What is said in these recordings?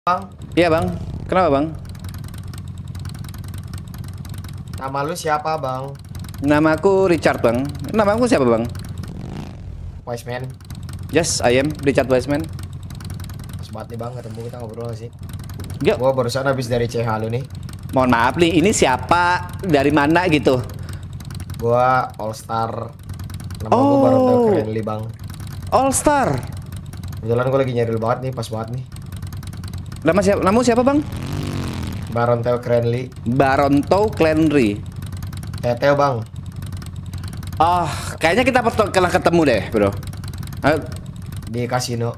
Bang, Iya bang, kenapa bang? nama lu siapa bang? Namaku Richard bang. Namaku siapa bang? Wise man. Yes, I am Richard Wiseman. Pas banget nih bang, ketemu kita ngobrol gak sih? Yuk, Gua barusan habis dari CH lu nih. mohon maaf nih, ini siapa? Dari mana gitu? Gua All Star. Nama gua Barontel Oh, Krenli bang. All Star. Kebetulan gua lagi nyari lu banget nih, pas banget nih. Namu siapa bang? Barontel Krenli. Baronto Clenry. Teteo bang. Oh, kayaknya kita pernah ketemu deh bro. Eh, Di kasino.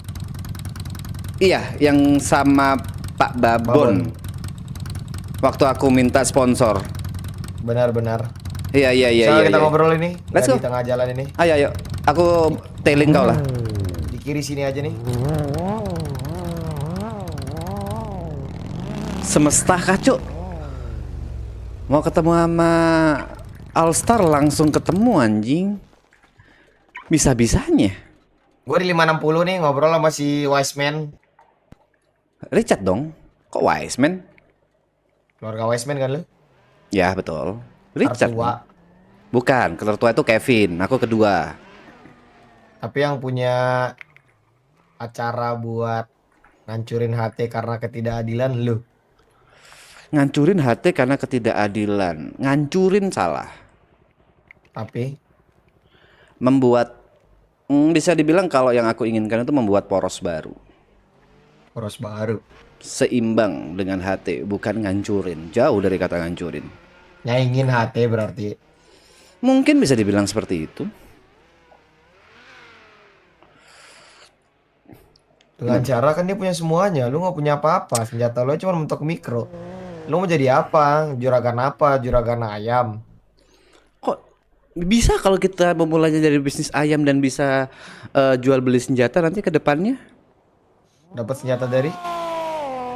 iya, yang sama Pak Babon. Babon. Waktu aku minta sponsor. Benar-benar. Iya iya iya Sekarang iya. kita Iya. ngobrol ini. Let's Di go. tengah jalan ini. Ayo ayo. Aku tailing kau lah. Di kiri sini aja nih. Semesta kacuk. Mau ketemu sama All Star langsung ketemu anjing. Bisa-bisanya. Gua di 560 nih ngobrol sama si Wise man. Richard dong. Kok Wiseman? Keluarga Wise man kan lu? Ya betul. Richard. Tertua. Bukan, tertua itu Kevin. Aku kedua. Tapi yang punya acara buat ngancurin HT karena ketidakadilan lu. Ngancurin hati karena ketidakadilan. Ngancurin salah. Tapi Membuat bisa dibilang kalau yang aku inginkan itu membuat poros baru. poros baru. Seimbang dengan hati, bukan ngancurin. Jauh dari kata ngancurin. Nyaingin HT berarti. Mungkin bisa dibilang seperti itu. Dengan cara kan dia punya semuanya. Lu nggak punya apa-apa. Senjata lu cuma mentok mikro. Lu mau jadi apa? Juragan apa? Juragan ayam. Kok bisa kalau kita memulainya dari bisnis ayam dan bisa jual beli senjata nanti ke depannya? Dapat senjata dari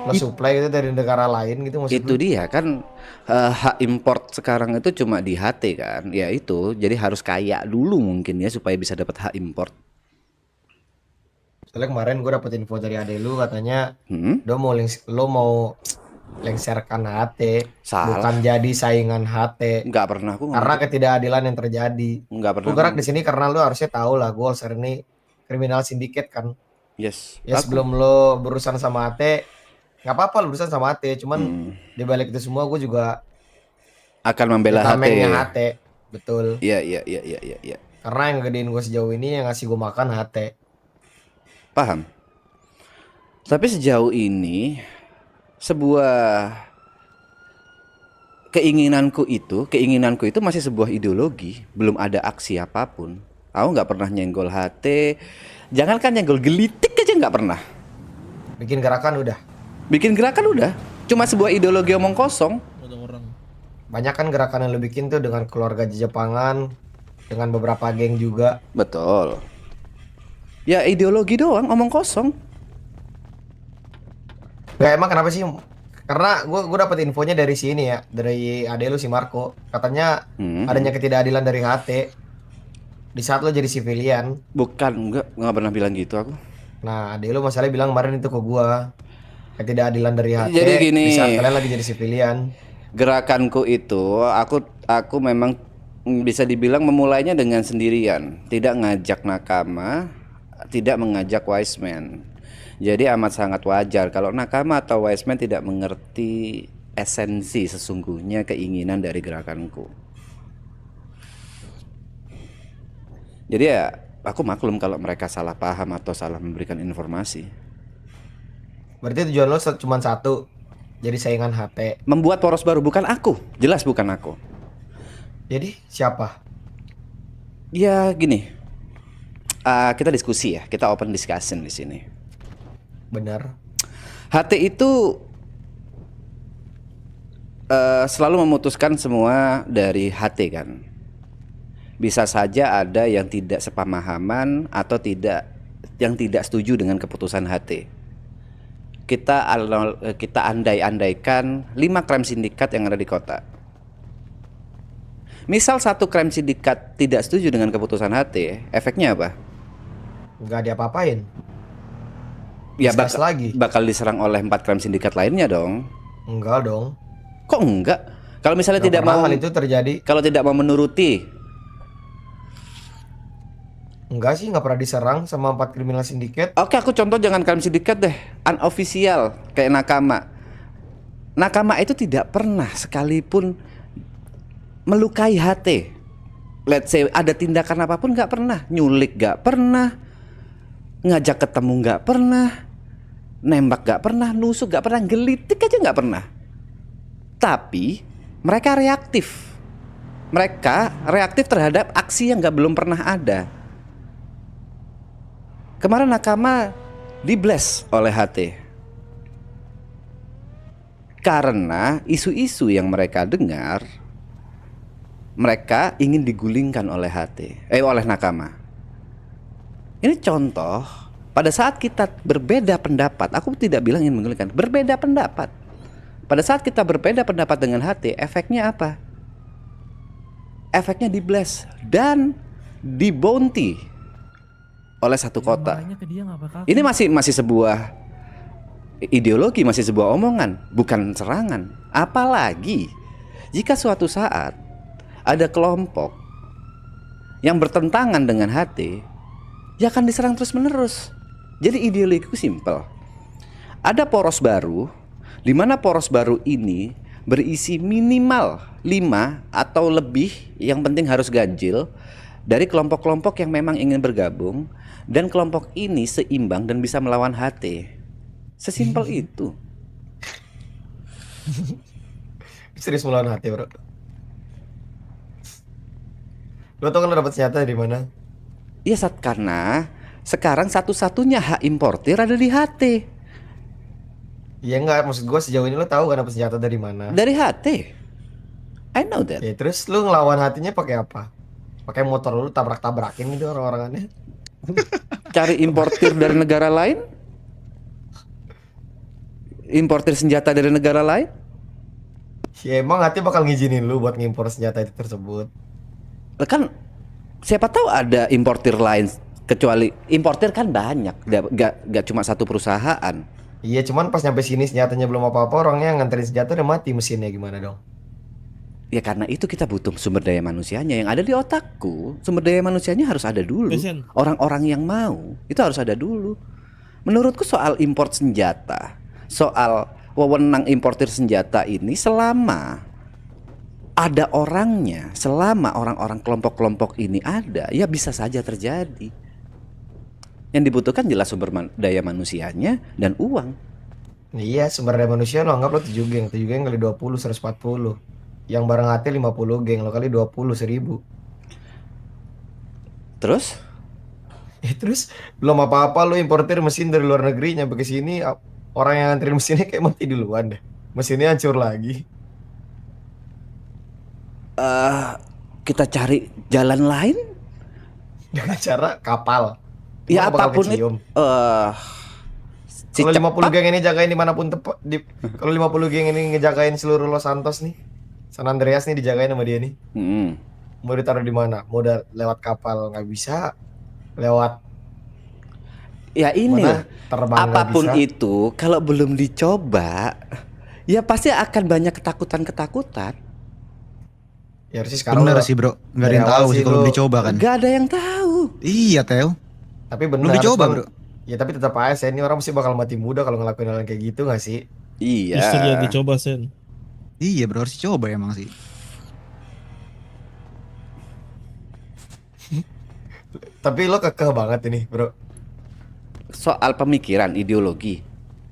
lo supply gitu dari negara lain gitu maksud Itu lu? dia kan hak import sekarang itu cuma di HT kan. Ya itu, jadi harus kaya dulu mungkin ya supaya bisa dapat hak import. Soalnya kemarin gue dapet info dari adek lu katanya Hmm? lo mau lengserkan HT, Salah. bukan jadi saingan HT. Nggak pernah aku ngomong Karena gitu. ketidakadilan yang terjadi. Nggak Gue pernah gerak ngomong di gitu. sini karena lu harusnya tahu lah, gue All-Star ini kriminal sindiket kan. Yes. Ya Aku sebelum lo berurusan sama AT, nggak apa-apa lo berurusan sama AT, cuman di balik itu semua gue juga akan ya membela HT. tamengnya HT, betul. Iya, iya, iya, iya, iya, iya. Karena yang gedein gue sejauh ini yang ngasih gue makan HT. Paham. Tapi sejauh ini sebuah keinginanku itu masih sebuah ideologi, belum ada aksi apapun. Aku nggak pernah nyenggol HT, jangankan nyenggol gelitik aja nggak pernah. Bikin gerakan udah. Bikin gerakan udah, cuma sebuah ideologi omong kosong. Banyak kan gerakan yang lo bikin tuh dengan keluarga Jepangan, dengan beberapa geng juga. Betul. Ya ideologi doang, omong kosong. Gak emang kenapa sih? Karena gue dapet infonya dari sini ya, dari ade lu si Marco. Katanya adanya ketidakadilan dari HT di saat lo jadi civilian. Bukan, nggak pernah bilang gitu aku. Nah, ade lu masalahnya bilang kemarin itu ke gua. Ketidakadilan dari HT Jadi gini, di saat kalian lagi jadi civilian. gerakanku itu aku memang bisa dibilang memulainya dengan sendirian, tidak ngajak nakama, tidak mengajak wise man. Jadi amat sangat wajar kalau nakama atau wise man tidak mengerti esensi sesungguhnya keinginan dari gerakanku. Jadi ya aku maklum kalau mereka salah paham atau salah memberikan informasi. Berarti tujuan lo cuma satu, jadi saingan HT. Membuat poros baru, bukan aku, jelas bukan aku. Jadi siapa? Ya gini, kita diskusi ya, kita open discussion di sini. Benar. HT itu selalu memutuskan semua dari HT kan. Bisa saja ada yang tidak sepemahaman atau yang tidak setuju dengan keputusan HT. Kita andai-andaikan 5 crime sindikat yang ada di kota. Misal satu crime sindikat tidak setuju dengan keputusan HT, efeknya apa? Nggak diapa-apain. Ya Discuss lagi. bakal diserang oleh 4 crime sindikat lainnya dong. Enggak dong. Kok enggak? Kalau misalnya Nggak tidak pernah mau, hal itu terjadi. kalau tidak mau menuruti, Enggak sih, nggak pernah diserang sama 4 kriminal sindiket. oke aku contoh jangan crime sindikat deh, unofficial kayak Nakama. Nakama itu tidak pernah sekalipun melukai HT. Let's say ada tindakan apapun nggak pernah, nyulik nggak pernah, ngajak ketemu nggak pernah, nembak nggak pernah, nusuk nggak pernah, gelitik aja nggak pernah. Tapi mereka reaktif. Mereka reaktif terhadap aksi yang belum pernah ada. Kemarin Nakama di-blast oleh HT karena isu-isu yang mereka dengar, mereka ingin digulingkan oleh oleh Nakama. Ini contoh, pada saat kita berbeda pendapat, aku tidak bilang ingin menggulingkan, berbeda pendapat. Pada saat kita berbeda pendapat dengan HT, efeknya apa? Efeknya di-blast dan di-bounty oleh satu kota. Ini masih sebuah ideologi, masih sebuah omongan, bukan serangan. Apalagi jika suatu saat ada kelompok yang bertentangan dengan HT, ya akan diserang terus-menerus. Jadi ideologiku simpel. Ada poros baru, di mana poros baru ini berisi minimal 5 atau lebih, yang penting harus ganjil, dari kelompok-kelompok yang memang ingin bergabung, dan kelompok ini seimbang dan bisa melawan HT. Sesimpel itu. Serius melawan hati, bro. Lo tau kan lo dapat senjata dari mana? Ya karena sekarang satu-satunya hak importir ada di HT. Ya enggak, maksud gue sejauh ini lo tahu kan dapat senjata dari mana? Dari HT. I know that. Ya terus lo ngelawan hatinya pakai apa? Pakai motor lu tabrak-tabrakin gitu orang-orangannya? Cari importir dari negara lain? Importir senjata dari negara lain? Ya emang hati bakal ngizinin lu buat ngimpor senjata itu tersebut. Kan siapa tahu ada importir lain, kecuali importir kan banyak, gak cuma satu perusahaan. Iya, cuman pas nyampe sini senjatanya belum apa-apa, orangnya yang nganterin senjata udah mati, mesinnya gimana dong? Ya karena itu kita butuh sumber daya manusianya. Yang ada di otakku, sumber daya manusianya harus ada dulu. Orang-orang yang mau itu harus ada dulu. Menurutku soal import senjata, soal wewenang importir senjata ini, selama ada orangnya, selama orang-orang kelompok-kelompok ini ada, ya bisa saja terjadi. Yang dibutuhkan jelas sumber daya manusianya dan uang. Iya, sumber daya manusia lo anggap lo 7 geng kali 20, 140. Yang bareng hati 50 geng, lo kali 20, 1000. Terus? Terus belum apa-apa lo importir mesin dari luar negeri nyampe ke sini, orang yang nganterin mesinnya kayak mati duluan deh. Mesinnya hancur lagi. Kita cari jalan lain dengan cara kapal. Ya apapun itu. Si kalau 50 cepat, geng ini jagain dimanapun tepat, kalau 50 geng ini ngejagain seluruh Los Santos nih, San Andreas nih dijagain sama dia nih. Mau ditaruh di mana? Mau lewat kapal nggak bisa, lewat ya ini mana, terbang apapun bisa. itu kalau belum dicoba, ya pasti akan banyak ketakutan. Ya sih sekarang bener sih bro, nggak ada yang tahu sih kalau belum dicoba kan. Gak ada yang tahu. Iya Teo. Tapi bener, belum dicoba bro. Ya tapi tetap aja Sen, ini orang mesti bakal mati muda kalau ngelakuin hal kayak gitu nggak sih? Iya. Justru dia dicoba Sen. Iya bro, harus dicoba emang sih. Tapi lo kekeh banget ini bro. Soal pemikiran, ideologi.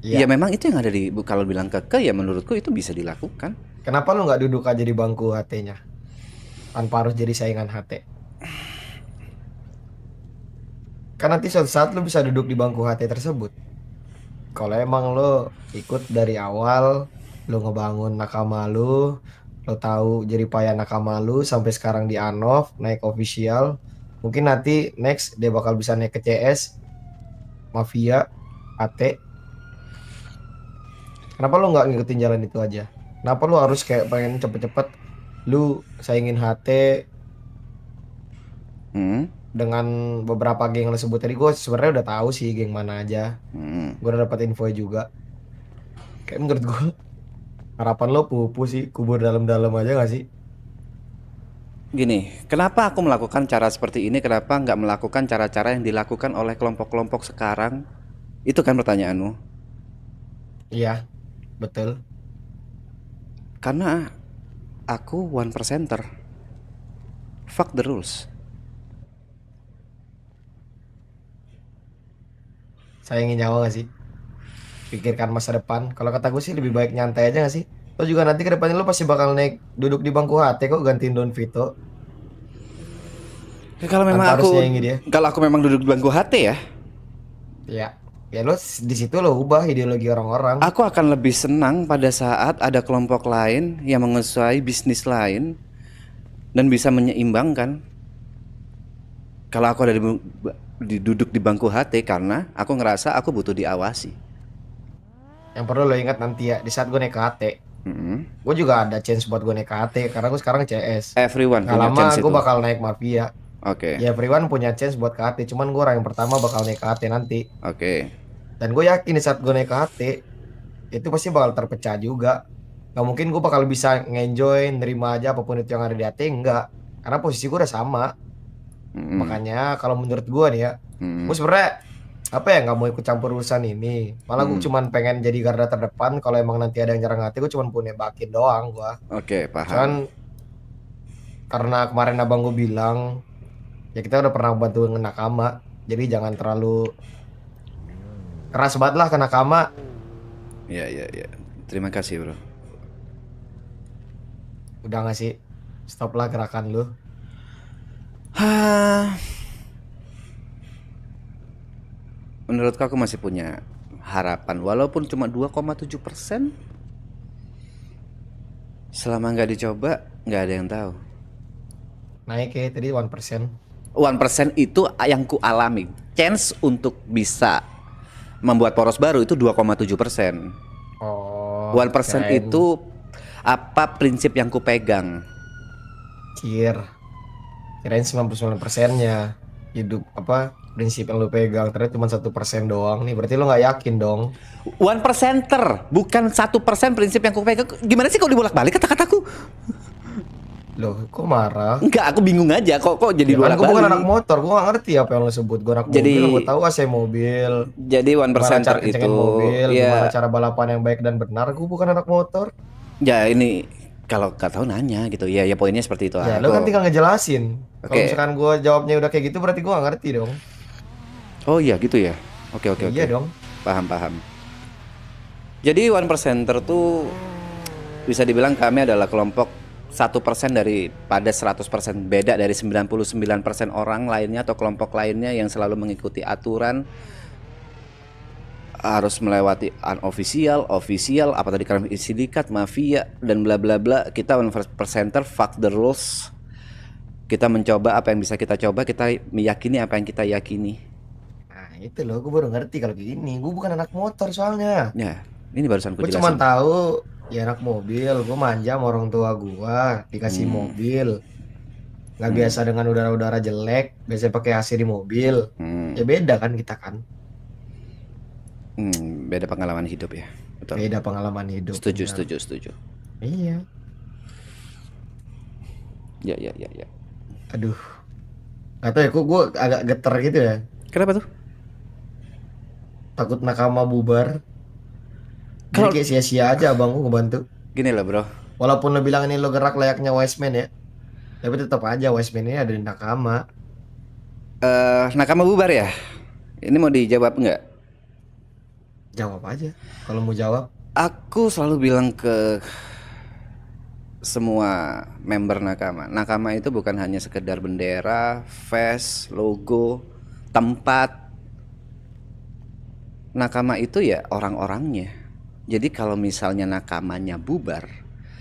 Ya memang itu yang ada di, kalau bilang kekeh ya menurutku itu bisa dilakukan. Kenapa lo nggak duduk aja di bangku HT-nya? Tanpa harus jadi saingan HT. Kan nanti suatu saat lo bisa duduk di bangku HT tersebut. Kalau emang lo ikut dari awal, lo ngebangun nakama lo tahu jadi payah nakama lo sampai sekarang di Anov, naik official. Mungkin nanti next dia bakal bisa naik ke CS, Mafia, HT. Kenapa lo nggak ngikutin jalan itu aja? Kenapa lu harus kayak pengen cepet-cepet lu saingin HT? dengan beberapa geng yang lo sebut tadi, gue sebenarnya udah tahu sih geng mana aja. Gue udah dapat info juga. Kayak menurut gue harapan lo pupu sih, kubur dalam-dalam aja gak sih? Gini, kenapa aku melakukan cara seperti ini? Kenapa nggak melakukan cara-cara yang dilakukan oleh kelompok-kelompok sekarang? Itu kan pertanyaanmu. Iya, betul. Karena aku one percenter. Fuck the rules. Sayangin nyawa gak sih? Pikirkan masa depan. Kalau kata gue sih lebih baik nyantai aja gak sih? Lo juga nanti ke depannya lo pasti bakal naik duduk di bangku HT kok, gantiin Don Vito Ya, kalau memang tanpa harus aku, nyaingi dia. kalau aku memang duduk di bangku HT ya, Ya, ya lo di situ lo ubah ideologi orang-orang. aku akan lebih senang pada saat ada kelompok lain yang menguasai bisnis lain dan bisa menyeimbangkan. Kalau aku ada duduk di bangku HT karena aku ngerasa aku butuh diawasi. Yang perlu lo ingat nanti ya, di saat gue naik ke HT, Mm-mm. gue juga ada chance buat gue naik ke HT karena gue sekarang CS. Everyone Gak punya lama chance gue itu. bakal naik Mafia. Oke, Ya everyone punya chance buat ke HT, cuman gue orang yang pertama bakal naik ke HT nanti. oke. Dan gue yakin di saat gue naik ke HT, itu pasti bakal terpecah juga. Gak mungkin gue bakal bisa nge-enjoy, nerima aja apapun itu yang ada di HT, enggak. Karena posisi gue udah sama. Mm-mm. Makanya kalau menurut gue nih ya, gue Mm-mm. sebenarnya apa ya nggak mau ikut campur urusan ini. Malah gue Mm-mm. cuman pengen jadi garda terdepan. Kalau emang nanti ada yang nyerang hati, gue cuman punya bakin doang gue. Oke, paham. Cuman karena kemarin abang gue bilang, ya kita udah pernah bantu nakama. Jadi jangan terlalu keras banget lah ke nakama. Ya, ya, ya. Terima kasih, bro. Udah nggak sih? Stop lah gerakan lu. Hah, menurutku aku masih punya harapan walaupun cuma 2,7%. Selama nggak dicoba, nggak ada yang tahu. Naik ya tadi 1%. 1% itu yang ku alami. Chance untuk bisa membuat poros baru itu 2,7%. Oh, 1% kirain itu apa prinsip yang ku pegang. kirain 99%-nya hidup apa prinsip yang lu pegang ternyata cuma 1% doang nih, berarti lu nggak yakin dong. One percenter, bukan 1% prinsip yang ku pegang. Gimana sih kalau dibolak-balik kata-kataku? Loh kok marah? Enggak, aku bingung aja kok jadi Ya kan gue bukan anak bolak-balik. motor, gue gak ngerti apa yang lo sebut. Gue anak mobil, gue Jadi tahu AC mobil, one gimana percenter cara kencengin itu mobil, gimana ya, cara balapan yang baik dan benar. Gue bukan anak motor. ya ini kalau nggak tahu nanya gitu. Ya, ya poinnya seperti itu. Ya lo kan Aku tinggal ngejelasin. Kalau oke. misalkan gue jawabnya udah kayak gitu, berarti gue gak ngerti dong. Oh iya gitu ya. Oke, Ya, oke, iya oke. dong. Paham, paham. Jadi one percenter tuh bisa dibilang kami adalah kelompok 1% daripada 100%, beda dari 99% orang lainnya atau kelompok lainnya yang selalu mengikuti aturan, harus melewati unofficial, official, apa tadi kalian sindikat, mafia dan bla bla bla. Kita one percenter, fuck the rules. Kita mencoba apa yang bisa kita coba, kita meyakini apa yang kita yakini. Nah itu loh, gue baru ngerti kalau kayak gini. Gue bukan anak motor soalnya. Ya, ini barusan ku Gue cuma jelasin. tahu ya anak mobil. Gue manja sama orang tua gue, dikasih mobil. Nggak biasa dengan udara-udara jelek, biasa pakai AC di mobil. Ya beda kan kita kan. Beda pengalaman hidup ya. Betul. Beda pengalaman hidup. Setuju, benar. setuju, setuju. Iya. Ya, ya, ya, ya. Aduh. Gak tau ya, kok gue agak geter gitu ya. Kenapa tuh? Takut nakama bubar. Jadi Kalau kayak sia-sia aja abang gue ngebantu. gini lah bro, Walaupun lo bilang ini lo gerak layaknya wise man ya. Tapi tetap aja wise man ini ada di nakama. nakama bubar ya. Ini mau dijawab nggak? Jawab aja. Kalau mau jawab. Aku selalu bilang ke semua member nakama, nakama itu bukan hanya sekedar bendera, vest, logo, tempat. Nakama itu ya orang-orangnya. Jadi kalau misalnya nakamanya bubar,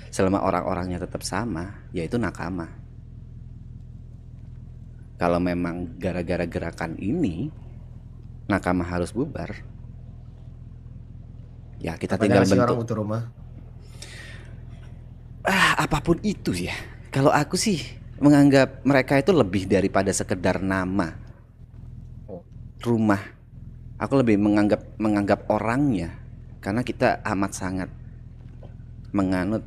selama orang-orangnya tetap sama, yaitu nakama. Kalau memang gara-gara gerakan ini nakama harus bubar, ya kita Katanya tinggal ngasih orang bentuk butuh rumah. apapun itu ya. Kalau aku sih menganggap mereka itu lebih daripada sekedar nama Oh, rumah. Aku lebih menganggap orangnya, karena kita amat sangat menganut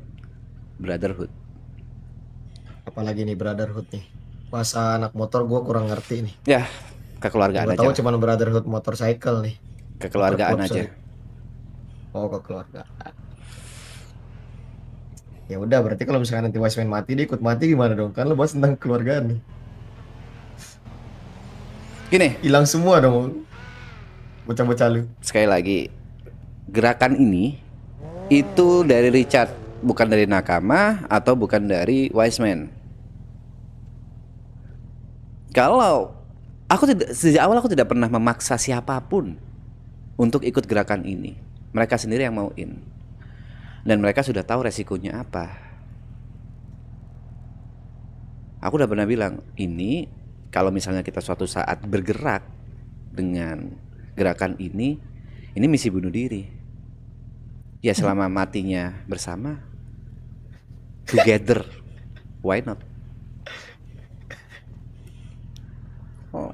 brotherhood. apalagi nih brotherhood nih. Masa anak motor gue kurang ngerti nih. Ya, Yang kekeluargaan gue aja tahu lah. cuman brotherhood motorcycle nih. Motor Kekeluargaan club, aja. sorry. Oh, ke keluarga. Ya udah, berarti kalau misalkan nanti Wiseman mati, dia ikut mati gimana dong? Kan lo bahas tentang keluargaan nih. Gini, Hilang semua dong bocah-bocah lu. sekali lagi, gerakan ini itu dari Richard, bukan dari Nakama atau bukan dari Wiseman. Kalau sejak awal aku tidak pernah memaksa siapapun untuk ikut gerakan ini. Mereka sendiri yang mauin. Dan mereka sudah tahu resikonya apa. Aku udah pernah bilang, ini kalau misalnya kita suatu saat bergerak dengan gerakan ini misi bunuh diri. Ya selama matinya bersama, together, why not? Oh,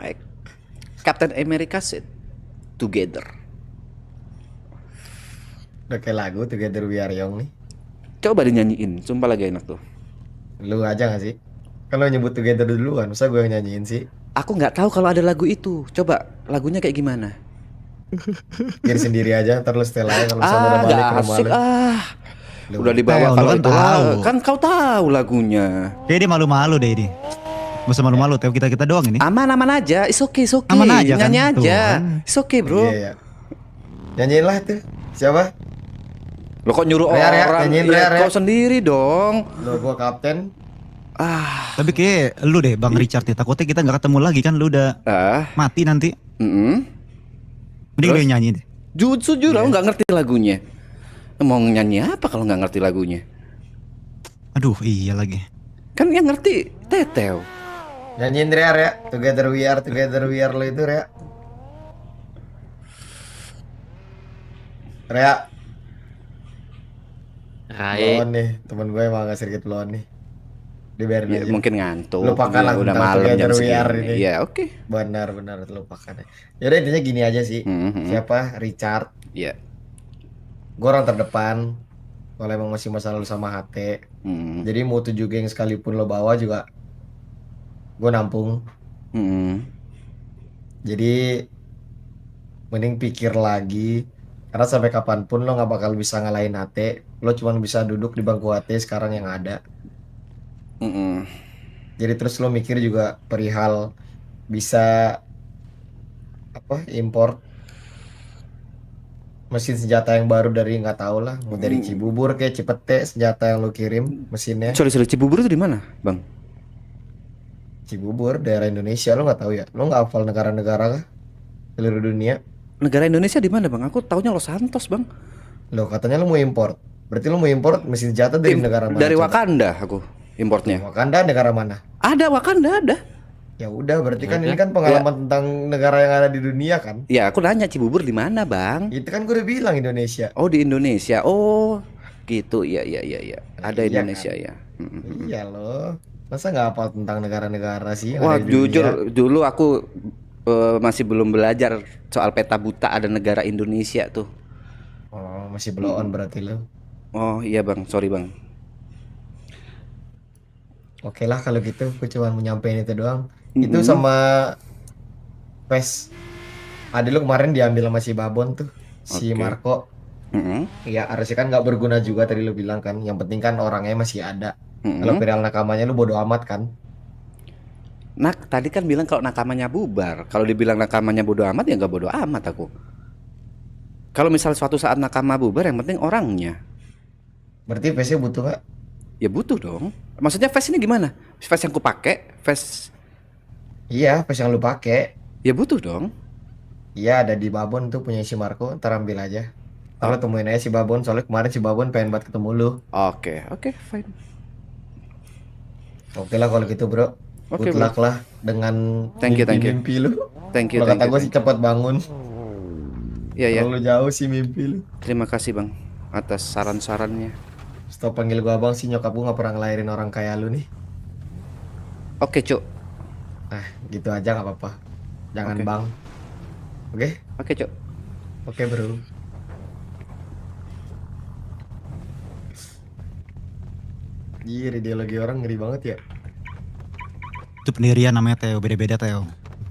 Captain America said, together. Udah kayak lagu Together We Are Young nih. Coba dinyanyiin, sumpah lagi enak tuh. Lu aja gak sih? Kan lo nyebut Together duluan, masa gue yang nyanyiin sih? Aku nggak tahu kalau ada lagu itu. Coba lagunya kayak gimana? Diri sendiri aja, ntar lu setel aja kalau misalnya udah balik Nggak ke rumah asik lu. ah. Lu Udah dibawa Tel, lu kalau kan itu tahu. kan kau tahu lagunya. Kayak dia malu-malu deh ini. Gak usah malu-malu, Teo, kita doang ini. Aman-aman aja, it's okay. Aman aja kan? Nyanyi Tuh aja, kan. it's okay bro. Iya, iya. Nyanyiin lah tuh. Siapa? Lo kok nyuruh Rea, orang? nyanyiin Ya, Rea. kau sendiri dong. Lu gua kapten. Tapi kayak lu deh Bang Richard ya, takutnya kita gak ketemu lagi kan, lu udah mati nanti. Mending lu yang nyanyi deh. Jujur aku nggak ngerti lagunya. Mau nyanyi apa kalau nggak ngerti lagunya? Aduh iya lagi. Kan yang ngerti Teteo. Nyanyiin Rea, Rea. Together we are lo itu Rea. Rea. Belum nih, temen gue emang agak sedikit belum nih. Dibiarin Ya, aja. mungkin ngantuk. Lupakan lah udah tentang malam jam Together We Are segini. ini. Iya oke. Benar lupakan ya. Yaudah intinya gini aja sih. Siapa? Richard. Iya. Gue orang terdepan. Kalau emang masih masalah lu sama HT. Jadi mau 7 geng sekalipun lo bawa juga gue nampung. Jadi mending pikir lagi. Karena sampai kapanpun lo gak bakal bisa ngalahin HT. Lo cuma bisa duduk di bangku HT sekarang yang ada. Jadi terus lo mikir juga perihal bisa import mesin senjata yang baru dari nggak tahu lah, mau dari Cibubur kayak Cipete senjata yang lo kirim mesinnya. Sorry Cibubur itu di mana, Bang? Cibubur daerah Indonesia, lo nggak tahu ya? Lo nggak hafal negara-negara kah? Seluruh dunia? Negara Indonesia di mana, Bang? Aku taunya Los Santos, Bang. Lo katanya lo mau import. Berarti lo mau import mesin senjata dari negara mana? Dari coba? Wakanda aku importnya. Wakanda negara mana? Ada Wakanda ada. Ya udah, berarti kan ini kan pengalaman tentang negara yang ada di dunia kan? Ya aku nanya Cibubur di mana, Bang? Itu kan gue udah bilang Indonesia. Oh di Indonesia. Oh gitu. Iya. Ada Iya Indonesia kan? ya. Iya loh. Masa nggak hafal tentang negara-negara sih yang Wah ada di dunia? jujur dulu aku masih belum belajar soal peta buta ada negara Indonesia tuh. Oh, masih blow on berarti lo. Oh iya Bang, sorry Bang. Oke lah kalau gitu, gue cuma mau nyampein itu doang. Itu sama PES. Ada lu kemarin diambil sama si Babon tuh, si Oke. Marco. Ya harusnya kan nggak berguna juga tadi lu bilang kan. Yang penting kan orangnya masih ada. Kalau viral nakamanya lu bodo amat kan. Nak tadi kan bilang kalau nakamanya bubar. Kalau dibilang nakamanya bodo amat ya nggak bodo amat aku. Kalau misal suatu saat nakama bubar yang penting orangnya. Berarti PES-nya butuh nggak? Ya butuh dong. Maksudnya face ini gimana? Face yang ku pakai, face Iya, PES yang lu pakai. ya butuh dong. Iya, ada di Babon tuh punya si Marco. Ntar ambil aja. Ntar lu temuin aja si Babon. Soalnya kemarin si Babon pengen banget ketemu lu. Oke, fine. Oke lah kalau gitu bro. Oke, Good luck lah dengan Thank you. mimpi lu. Thank you. Kalau kata gue sih cepat bangun. Iya. Terlalu jauh sih mimpi lu. Terima kasih Bang atas saran-sarannya. Stop panggil gua abang sih, nyokap gua gak pernah ngelahirin orang kayak lu nih. Oke, Cuk. Gitu aja nggak apa-apa. Jangan Oke. bang. Oke? Oke, Cuk. Oke bro. Iya, ideologi orang ngeri banget ya. Itu pendirian namanya Theo, beda-beda Theo.